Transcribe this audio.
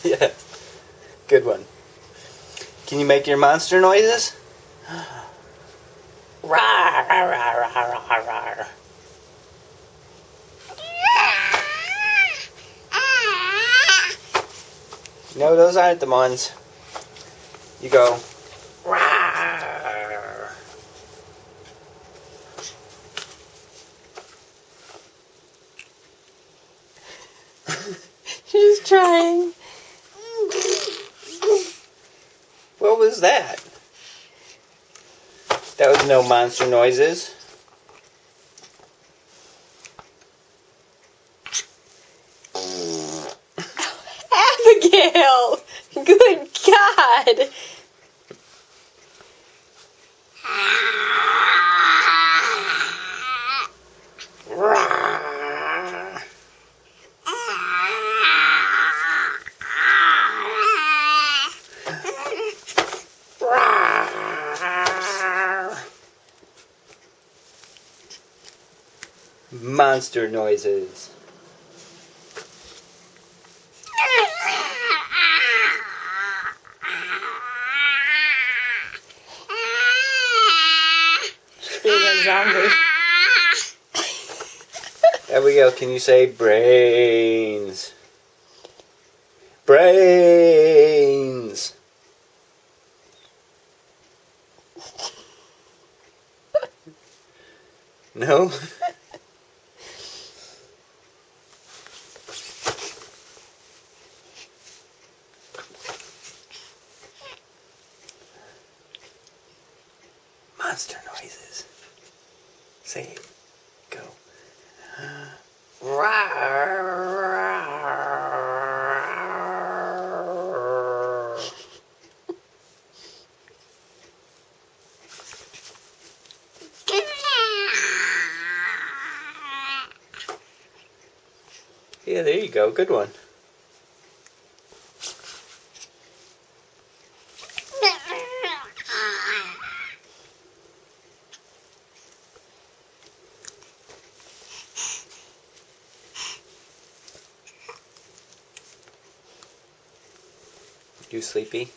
Yeah, good one. Can you make your monster noises? Rawr, rawr, rawr, rawr, rawr. No, those aren't the ones. You go. Rawr. She's trying. What was that? That was no monster noises. Abigail! Good God! Rawr. Rawr. Monster noises. She's being a zombie. Abigail, can you say brains? Brains. No? Monster noises. Say it. Go. Rawr. Yeah, there you go. Good one. You sleepy?